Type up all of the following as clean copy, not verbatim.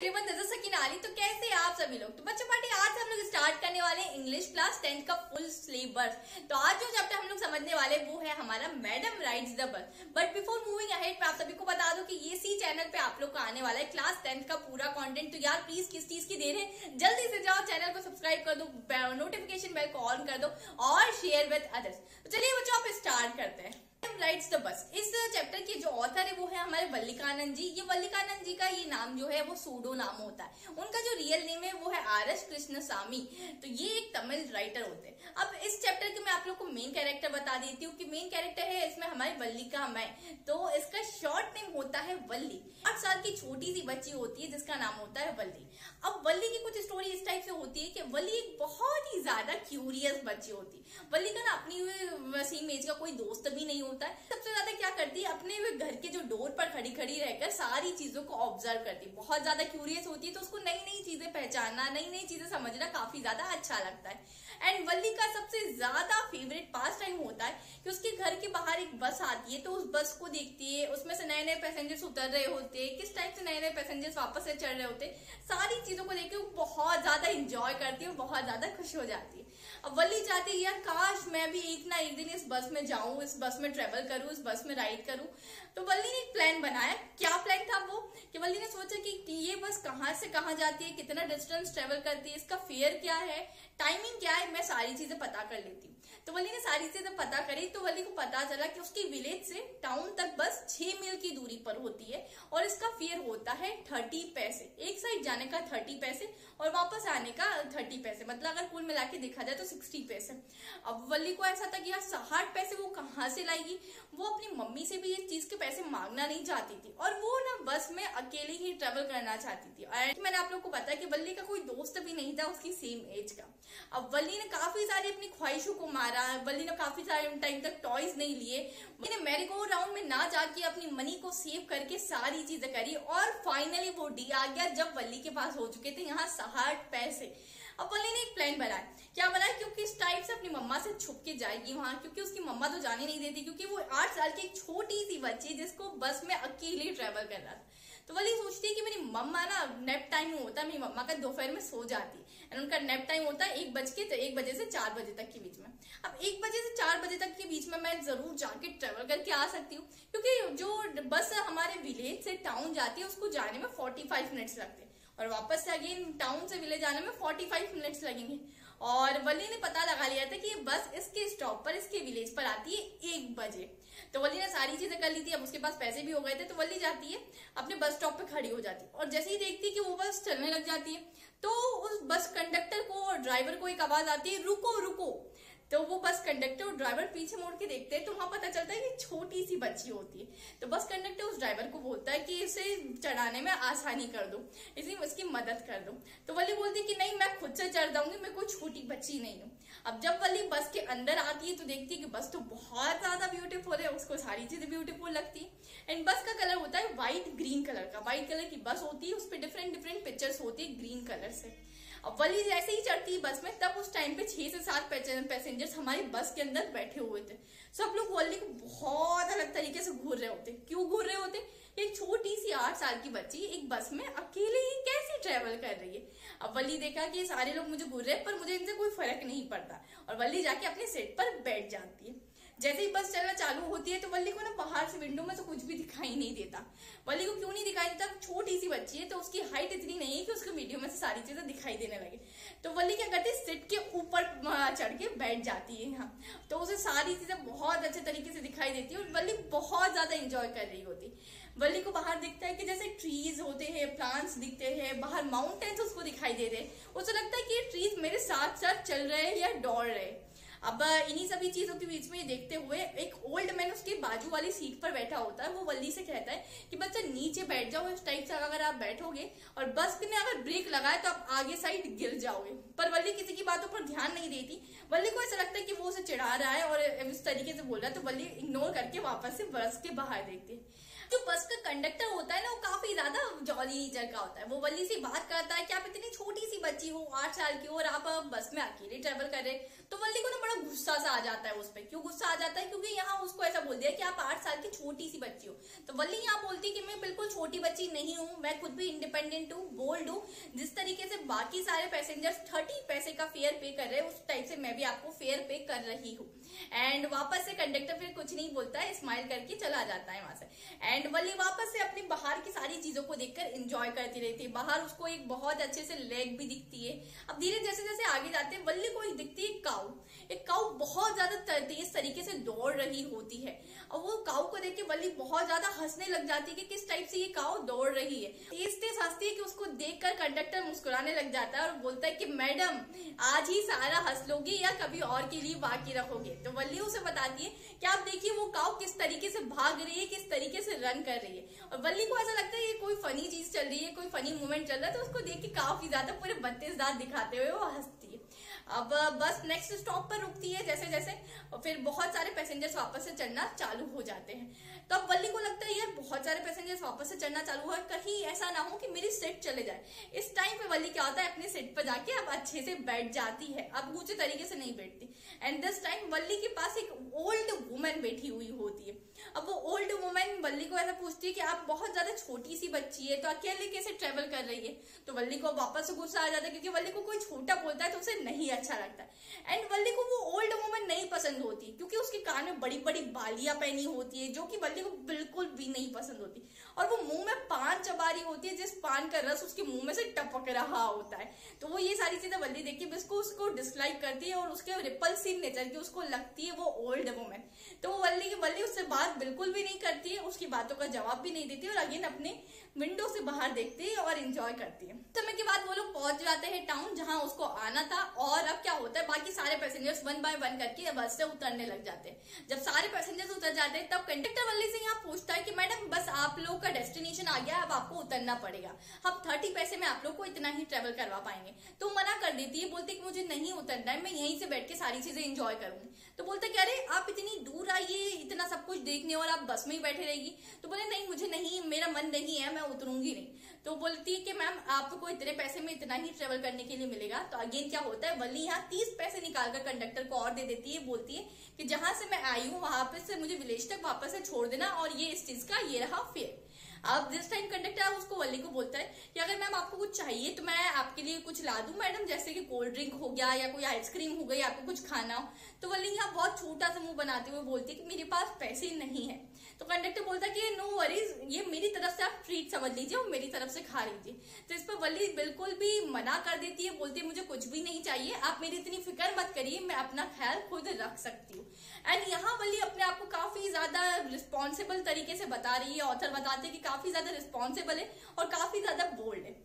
तो कैसे हैं आप सभी लोग। तो बच्चों पार्टी आज हम लोग स्टार्ट करने वाले हैं इंग्लिश क्लास 10 का फुल सिलेबस। तो आज जो चैप्टर हम लोग समझने वाले वो है हमारा madam rides the bus. But before moving ahead मैं आप सभी को बता दूं कि ये सी चैनल पे आप लोग का आने वाला है क्लास 10 का पूरा कंटेंट। तो यार प्लीज किस चीज की देर है, जल्दी से जाओ चैनल को सब्सक्राइब कर दो, नोटिफिकेशन बेल को ऑन कर दो और शेयर विद अदर्स। तो चलिए बच्चों आप स्टार्ट करते हैं राइट्स द बस। इस चैप्टर के जो ऑथर है वो है हमारे वल्लिकानंद जी। ये वल्लिकानंद जी का ये नाम जो है वो सूडो नाम होता है। उनका जो रियल नेम है वो है आर.एस. कृष्णस्वामी। तो ये एक तमिल राइटर होते हैं। अब इस चैप्टर के मैं आप लोग को मेन कैरेक्टर बता देती हूँ कि मेन कैरेक्टर है इसमें हमारी वल्लिका मैं। तो इसका शॉर्ट नेम होता है वल्ली। 8 साल की छोटी सी बच्ची होती है जिसका नाम होता है वल्ली। अब वल्ली की कुछ स्टोरी इस टाइप से होती है कि वल्ली एक बहुत ही ज्यादा क्यूरियस बच्ची होती है। वल्ली का ना अपनी सेम एज का कोई दोस्त भी नहीं होता है। सबसे ज्यादा क्या करती है, अपने घर के जो डोर पर खड़ी खड़ी रहकर सारी चीजों को ऑब्जर्व करती है। बहुत ज्यादा क्यूरियस होती है तो उसको नई नई चीजें पहचानना, नई नई चीजें समझना काफी ज्यादा अच्छा लगता है। एंड वल्ली का सबसे ज्यादा फेवरेट पास टाइम होता है कि उसके घर के बाहर एक बस आती है तो उस बस को देखती है, उसमें से नए नए पैसेंजर्स उतर रहे होते हैं, किस टाइप से नए नए पैसेंजर्स वापस से चढ़ रहे होते हैं, सारी चीजों को देख के वो बहुत ज्यादा इंजॉय करती है, बहुत ज्यादा खुश हो जाती है। अब वल्ली चाहती है यार काश मैं भी एक ना एक दिन इस बस में जाऊं, इस बस में ट्रेवल करूं, इस बस में राइड करूं। तो वल्ली ने एक प्लान बनाया। क्या प्लान था वो कि वल्ली ने सोचा कि ये बस कहां से कहां जाती है, कितना डिस्टेंस ट्रेवल करती है, इसका फेयर क्या है, टाइमिंग क्या है, मैं सारी चीजें पता कर लेती हूँ। तो वल्ली ने सारी चीजें पता करी तो वल्ली को पता चला कि उसकी विलेज से टाउन तक बस 6 मील की दूरी पर होती है और इसका फेयर होता है 30 पैसे। एक साइड जाने का 30 पैसे और वापस आने का 30 पैसे, मतलब अगर कुल मिला के देखा जाए तो 60 पैसे। अब वल्ली को ऐसा था कि यार 60 पैसे वो कहाँ से लाएगी। वो अपनी मम्मी से भी इस चीज के पैसे मांगना नहीं चाहती थी और वो ना बस में अकेले ही ट्रेवल करना चाहती थी। और मैंने आप लोग को बताया कि वल्ली का कोई दोस्त भी नहीं था उसकी सेम एज का। अब वल्ली ने काफी सारी अपनी ख्वाहिशों को मारा। वल्ली ने काफी सारे टाइम तक टॉयज नहीं लिए। वल्ली ने मैरी गो राउंड में ना जाके अपनी मनी को सेव करके सारी चीजें करी और फाइनली वो डे आ गया जब वल्ली के पास हो चुके थे यहाँ 60 पैसे। अब वल्ली ने एक प्लान बनाया। क्या बनाया, क्योंकि इस टाइप से अपनी मम्मा से छुप के जाएगी वहां, क्योंकि उसकी मम्मा तो जाने नहीं देती, क्योंकि वो 8 साल की एक छोटी सी बच्ची जिसको बस में अकेले ट्रेवल कर रहा था। तो वल्ली सोचती है कि मेरी मम्मा ना नैप टाइम होता है, मेरी मम्मा का दोपहर में सो जाती है। उनका नैप टाइम होता है 1 बजे से 4 बजे तक के बीच में। अब 1 बजे से 4 बजे तक के बीच में मैं जरूर जाके ट्रेवल करके आ सकती हूँ, क्योंकि जो बस हमारे विलेज से टाउन जाती है उसको जाने में 45 मिनट्स लगते हैं और वापस से अगेन टाउन से विलेज आने में 45 मिनट्स लगेंगे। और वल्ली ने पता लगा लिया था कि बस इसके स्टॉप पर, इसके विलेज पर आती है 1 बजे। तो वल्ली ने सारी चीजें कर ली थी। अब उसके पास पैसे भी हो गए थे तो वल्ली जाती है अपने बस स्टॉप पे खड़ी हो जाती है और जैसे ही देखती है कि वो बस चलने लग जाती है तो उस बस कंडक्टर को और ड्राइवर को एक आवाज आती है, रुको रुको। तो वो बस कंडक्टर और ड्राइवर पीछे मुड़ के देखते हैं तो वहां पता चलता है कि छोटी सी बच्ची होती है। तो बस कंडक्टर उस ड्राइवर को बोलता है कि इसे चढ़ाने में आसानी कर दो, इसलिए उसकी मदद कर दो। तो वल्ली बोलती है कि नहीं मैं खुद से चढ़ जाऊंगी, मैं कोई छोटी बच्ची नहीं हूँ। अब जब वल्ली बस के अंदर आती है तो देखती है कि बस तो बहुत ज्यादा ब्यूटीफुल है, उसको सारी चीजें ब्यूटीफुल लगती है। एंड बस का कलर होता है व्हाइट ग्रीन कलर का। व्हाइट कलर की बस होती है, उस पर डिफरेंट डिफरेंट पिक्चर्स होती है ग्रीन कलर से। अब वल्ली जैसे ही चढ़ती है बस में तब उस टाइम पे 6 से 7 पैसेंजर्स हमारी बस के अंदर बैठे हुए थे। सब लोग वल्ली को बहुत अलग तरीके से घूर रहे होते। क्यों घूर रहे होते, एक छोटी सी 8 साल की बच्ची एक बस में अकेले ही कैसे ट्रेवल कर रही है। अब वल्ली देखा कि सारे लोग मुझे घूर रहे हैं पर मुझे इनसे कोई फर्क नहीं पड़ता और वल्ली जाके अपने सीट पर बैठ जाती है। जैसे ही बस चलना चालू होती है तो वल्ली को ना बाहर से विंडो में से कुछ भी दिखाई नहीं देता। वल्ली को क्यों नहीं दिखाई देता, छोटी सी बच्ची है तो उसकी हाइट इतनी नहीं है कि उसको वीडियो में से सारी चीजें दिखाई देने लगे। तो वल्ली क्या करती है, सीट के ऊपर चढ़ के बैठ जाती है यहाँ, तो उसे सारी चीजें बहुत अच्छे तरीके से दिखाई देती है और वल्ली बहुत ज्यादा एंजॉय कर रही होती। वल्ली को बाहर दिखता है कि जैसे ट्रीज होते हैं, प्लांट्स दिखते हैं, बाहर माउंटेन्स उसको दिखाई दे रहे हैं। उसे लगता है कि ये ट्रीज मेरे साथ साथ चल रहे हैं या दौड़ रहे हैं। अब इन्हीं सभी चीजों के बीच में देखते हुए एक ओल्ड मैन उसके बाजू वाली सीट पर बैठा होता है। वो वल्ली से कहता है कि बच्चा नीचे बैठ जाओ, इस टाइप से अगर आप बैठोगे और बस ने अगर ब्रेक लगाए तो आप आगे साइड गिर जाओगे। पर वल्ली किसी की बातों पर ध्यान नहीं देती। वल्ली को ऐसा लगता है कि वो उसे चिढ़ा रहा है और इस तरीके से बोल रहा है तो वल्ली इग्नोर करके वापस से बस के बाहर देखती है। जो बस का कंडक्टर होता है ना, वो काफी ज्यादा जॉली नेचर का होता है। वो वल्ली से बात करता है कि आप इतनी छोटी सी बच्ची हो, 8 साल की हो, और आप बस में अकेले ट्रेवल कर रहे। तो वल्ली को ना बड़ा गुस्सा सा आ जाता है उस पर। क्यों गुस्सा आ जाता है? क्योंकि यहाँ उसको ऐसा बोल दिया कि आप 8 साल की छोटी सी बच्ची हो। तो वल्ली यहाँ बोलती कि मैं बिल्कुल छोटी बच्ची नहीं हूँ, मैं खुद भी इंडिपेंडेंट हूँ, बोल्ड हूँ। जिस तरीके से बाकी सारे पैसेंजर्स 30 पैसे का फेयर पे कर रहे हैं, उस टाइप से मैं भी आपको फेयर पे कर रही हूँ। एंड वापस से कंडक्टर फिर कुछ नहीं बोलता है, स्माइल करके चला जाता है वहां से। एंड वल्ली वापस से अपनी बाहर की सारी चीजों को देखकर एंजॉय करती रहती है। बाहर उसको एक बहुत अच्छे से लेक भी दिखती है। अब धीरे जैसे जैसे आगे जाते हैं, वल्ली को एक दिखती है काऊ। एक काऊ बहुत ज्यादा तेज तरीके से दौड़ रही होती है, और वो काऊ को देख के वल्ली बहुत ज्यादा हंसने लग जाती है कि किस टाइप से ये काऊ दौड़ रही है। तेज तेज हंसती है कि उसको देखकर कंडक्टर मुस्कुराने लग जाता है और बोलता है कि मैडम आज ही सारा हंस लोगी या कभी और के लिए बाकी रखोगे। तो वल्ली उसे बताती है कि आप देखिए वो काऊ किस तरीके से भाग रही है, किस तरीके से रन कर रही है। और वल्ली को ऐसा लगता है ये कोई फनी चीज चल रही है, कोई फनी मूवमेंट चल रहा है, तो उसको देख के काफी ज्यादा पूरे 32 दांत दिखाते हुए वो हंसती है। अब बस नेक्स्ट स्टॉप पर रुकती है जैसे जैसे, और फिर बहुत सारे पैसेंजर्स वापस से चढ़ना चालू हो जाते हैं। तो अब वल्ली को लगता है यार बहुत सारे पैसेंजर्स वापस से चढ़ना चालू हुआ, कहीं ऐसा ना हो कि मेरी सीट चले जाए। इस टाइम पे वल्ली क्या होता है, अपनी सीट पर जाके अब अच्छे से बैठ जाती है। अब ऊंचे तरीके से नहीं बैठती। एंड दिस टाइम वल्ली के पास एक ओल्ड वुमन बैठी हुई होती है। अब वो ओल्ड वुमन वल्ली को ऐसा पूछती है कि आप बहुत ज्यादा छोटी सी बच्ची है, तो अकेले कैसे ट्रेवल कर रही है। तो वल्ली को वापस से गुस्सा आ जाता है, क्योंकि वल्ली को कोई छोटा बोलता है तो उसे नहीं अच्छा लगता है। एंड वल्ली को वो ओल्ड वुमन नहीं पसंद होती, क्योंकि उसके कान में बड़ी बड़ी बालियां पहनी होती है, जो कि वल्ली को बिल्कुल भी नहीं पसंद होती। और वो मुंह में पान चबा रही होती है, जिस पान का रस उसके मुंह में से टपक रहा होता है। तो वो ये सारी चीजें वल्ली देख के उसको डिसलाइक करती है, और उसके रिपल्सिव नेचर की उसको लगती है वो ओल्ड वुमन। तो वो वल्ली उससे बात बिल्कुल भी नहीं करती है, उसकी बातों का जवाब भी नहीं देती, और अगेन अपने विंडो से बाहर देखती है और एंजॉय करती है। समय के बाद वो लोग पहुंच जाते हैं टाउन जहां उसको आना था। और अब क्या होता है, बाकी सारे पैसेंजर्स 1 बाय 1 करके बस से उतरने लग जाते हैं। जब सारे पैसेंजर्स उतर जाते हैं, तब कंडक्टर वल्ली से यहाँ पूछता है कि मैडम बस आप लोग का डेस्टिनेशन आ गया, अब आपको उतरना पड़ेगा। हम 30 पैसे में आप लोग को इतना ही ट्रेवल करवा पाएंगे। तो मना कर देती है, बोलती है कि मुझे नहीं उतरना है, मैं यहीं से बैठ के सारी चीजें एंजॉय करूंगी। तो बोलते है कि अरे आप इतनी दूर आइए इतना सब कुछ देखने, और आप बस में ही बैठे रहेगी। तो बोले नहीं, मुझे नहीं, मेरा मन नहीं है, मैं उतरूंगी नहीं। तो बोलती है कि मैम आपको इतने पैसे में इतना ही ट्रेवल करने के लिए मिलेगा। तो अगेन क्या होता है, वल्ली यहाँ 30 पैसे निकालकर कंडक्टर को और दे देती है। बोलती है कि जहां से मैं आई हूँ वहां पे से मुझे विलेज तक वापस से छोड़ देना, और ये इस चीज का ये रहा फेयर। अब दिस टाइम कंडक्टर उसको वल्ली को बोलता है कि अगर मैम आपको कुछ चाहिए तो मैं आपके लिए कुछ ला दूं मैडम, जैसे कि कोल्ड ड्रिंक हो गया या कोई आइसक्रीम हो गई, आपको कुछ खाना हो। तो वल्ली यहाँ बहुत छोटा सा मुंह बनाते हुए बोलती है कि मेरे पास पैसे नहीं है। तो कंडक्टर बोलता है कि नो वरीज, ये मेरी तरफ से आप ट्रीट समझ लीजिए और मेरी तरफ से खा लीजिए। तो इस पर वल्ली बिल्कुल भी मना कर देती है, बोलती है मुझे कुछ भी नहीं चाहिए, आप मेरी इतनी फिक्र मत करिए, मैं अपना ख्याल खुद रख सकती हूँ। एंड यहाँ वल्ली अपने आप को काफी ज्यादा रिस्पॉन्सिबल तरीके से बता रही है। ऑथर बताते हैं कि काफी ज्यादा रिस्पॉन्सिबल है और काफी ज्यादा बोल्ड है।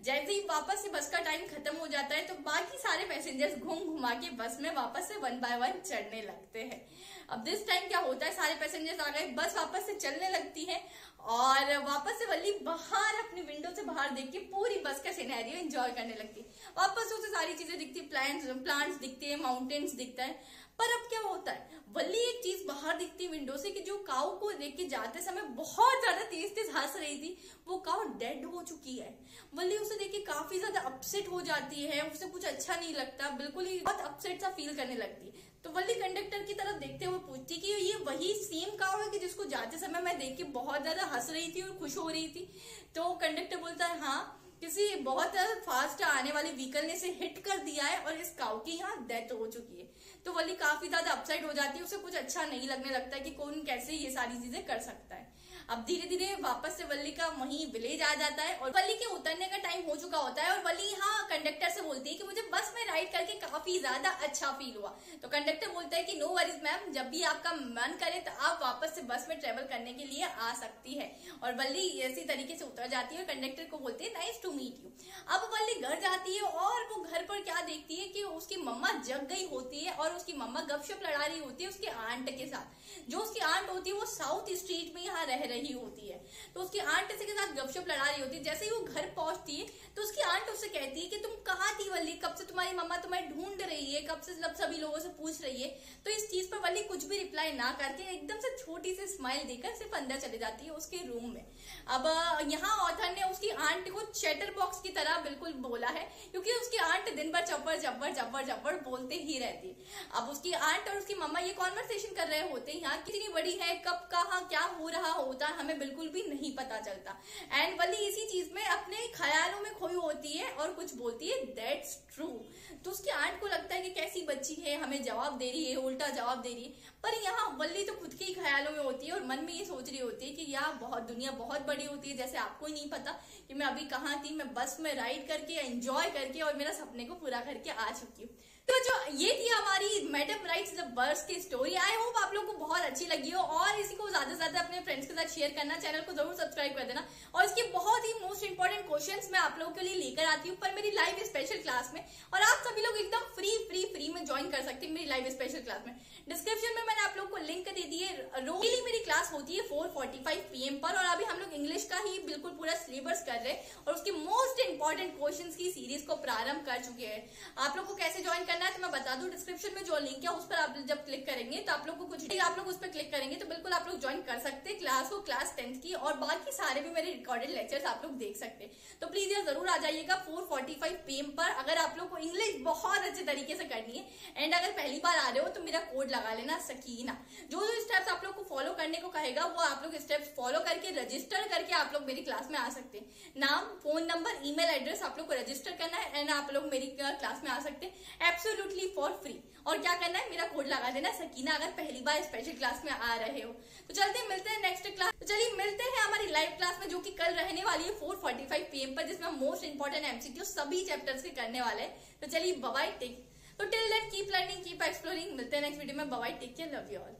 जैसे ही वापस से बस का टाइम खत्म हो जाता है, तो बाकी सारे पैसेंजर्स घूम घुमा के बस में वापस से 1 बाय 1 चढ़ने लगते हैं। अब दिस टाइम क्या होता है, सारे पैसेंजर्स आ गए, बस वापस से चलने लगती है, और वापस से वल्ली बाहर अपनी विंडो से बाहर देख के पूरी बस का सिनेरियो एंजॉय करने लगती है। वापस से उसे सारी चीजें दिखती है, प्लांट्स दिखते हैं, माउंटेन्स दिखता है। पर अब क्या होता है, वल्ली एक चीज बाहर दिखती है विंडो से कि जो काऊ को देख के जाते समय बहुत ज्यादा तेज तेज हंस रही थी, वो काऊ डेड हो चुकी है। वल्ली उसे देख के काफी ज्यादा अपसेट हो जाती है, उसे कुछ अच्छा नहीं लगता, बिल्कुल ही बहुत अपसेट सा फील करने लगती है। तो वल्ली कंडक्टर की तरफ देखते हुए पूछती कि ये वही सेम काऊ है कि जिसको जाते समय मैं देख के बहुत ज्यादा हंस रही थी और खुश हो रही थी। तो कंडक्टर बोलता है हाँ, किसी बहुत फास्ट आने वाले व्हीकल ने इसे हिट कर दिया है और इस काऊ की यहाँ डेथ हो चुकी है। तो वल्ली काफी ज्यादा अपसेट हो जाती है, उसे कुछ अच्छा नहीं लगने लगता है कि कौन कैसे ये सारी चीजें कर सकता है। अब धीरे धीरे वापस से वल्ली का वहीं विलेज आ जाता है और वल्ली के उतरने का टाइम हो चुका होता है, और वल्ली यहाँ कंडक्टर से बोलती है कि मुझे बस में राइड करके काफी ज्यादा अच्छा फील हुआ। तो कंडक्टर बोलता है कि नो वरीज मैम, जब भी आपका मन करे तो आप वापस से बस में ट्रेवल करने के लिए आ सकती है। और वल्ली इसी तरीके से उतर जाती है और कंडक्टर को बोलती है नाइस टू मीट यू। अब वल्ली घर जाती है और वो घर पर क्या देखती है कि उसकी मम्मा जग गई होती है और उसकी मम्मा गपशप लड़ा रही होती है उसके आंट के साथ। जो उसकी आंट होती है वो साउथ स्ट्रीट में यहाँ रह रही होती है, तो उसकी आंट के साथ गपशप लड़ा रही होती है। जैसे ही वो घर पहुंचती है तो उसकी आंट उससे उससे कहती है कि तुम कहाँ थी वल्ली, कब से तुम्हारी मम्मा तुम्हें ढूंढ रही है, कब से सभी लोगों से पूछ रही है। तो इस चीज पर वल्ली कुछ भी रिप्लाई ना करके एकदम से छोटी सी स्माइल देकर सिर्फ अंदर चले जाती है उसके रूम में। अब यहाँ ऑथर ने उसकी आंट को चैटर बॉक्स की तरह बिल्कुल बोला है, क्योंकि उसकी आंट दिन भर चप्पड़ चप्पड़ चप्पड़ चप्पड़ बोलते ही रहती है। अब उसकी आंट और उसकी मम्मा ये कॉन्वर्सेशन कर रहे होते हैं, यहाँ कितनी बड़ी है, कब कहाँ क्या हो रहा होता है हमें बिल्कुल भी नहीं पता चलता। एंड वल्ली इसी चीज में अपने ख्यालों में खोई होती है और कुछ बोलती है दैट्स ट्रू। तो उसकी आंट को लगता है कि कैसी बच्ची है, हमें जवाब दे रही है, उल्टा जवाब दे रही है। पर यहाँ वल्ली तो खुद के ही ख्यालों में होती है और मन में ये सोच रही होती है कि यार दुनिया बहुत बड़ी होती है, जैसे आपको ही नहीं पता कि मैं अभी कहाँ थी, मैं बस में राइड करके एंजॉय करके और मेरा सपने को पूरा करके आ चुकी हूँ। तो जो ये थी हमारी मैडम राइट्स द बर्ड्स की स्टोरी। आई होप आप लोगों को बहुत अच्छी लगी हो और इसी को ज्यादा से ज्यादा अपने फ्रेंड्स के साथ शेयर करना, चैनल को जरूर सब्सक्राइब कर देना। और इसके बहुत ही मोस्ट इंपॉर्टेंट क्वेश्चंस मैं आप लोगों के लिए लेकर आती हूँ पर मेरी लाइव स्पेशल क्लास में, और आप सभी लोग एकदम फ्री में ज्वाइन कर सकते हैं मेरी लाइव स्पेशल क्लास में। डिस्क्रिप्शन में मैंने आप लोग को लिंक दे दी है। रोज मेरी क्लास होती है 4:45 PM पर, और अभी हम लोग इंग्लिश का ही बिल्कुल पूरा सिलेबस कर रहे हैं और उसके मोस्ट इंपॉर्टेंट क्वेश्चंस की सीरीज को प्रारंभ कर चुके हैं। आप लोग को कैसे ज्वाइन करना है तो मैं बता दूं, डिस्क्रिप्शन में जो लिंक है उस पर आप जब क्लिक करेंगे तो आप लोग को कुछ आप लोग उस पर क्लिक करेंगे तो बिल्कुल आप लोग ज्वाइन कर सकते हैं क्लास को, क्लास 10th की, और बाकी सारे भी मेरे रिकॉर्डेड लेक्चर्स आप लोग देख सकते हैं। तो प्लीज यार जरूर आ जाइएगा 4:45 PM पर, अगर आप लोग को इंग्लिश बहुत अच्छे तरीके से करनी है। एंड अगर पहली बार आ रहे हो तो मेरा कोड लगा लेना सकीना। जो स्टेप्स आप लोग को फॉलो करने को कहेगा वो आप लोग स्टेप्स फॉलो करके रजिस्टर करके आप लोग मेरी क्लास में आ सकते हैं। नाम, फोन नंबर, ईमेल एड्रेस आप लोग को रजिस्टर करना है एंड आप लोग मेरी क्लास में आ सकते हैं एब्सोल्युटली फॉर फ्री। और क्या करना है, मेरा कोड लगा देना सकीना अगर पहली बार स्पेशल क्लास में आ रहे हो। तो चलते मिलते हैं नेक्स्ट क्लास। तो चलिए मिलते हैं हमारी लाइव क्लास में जो कि कल रहने वाली है 4:45 PM पर, जिसमें मोस्ट इंपॉर्टेंट MCQ सभी चैप्टर्स के करने वाले हैं। तो चलिए बाय बाय, टेक। तो till then keep learning, keep exploring. मिलते हैं नेक्स्ट वीडियो में। Bye bye, take care, love you all.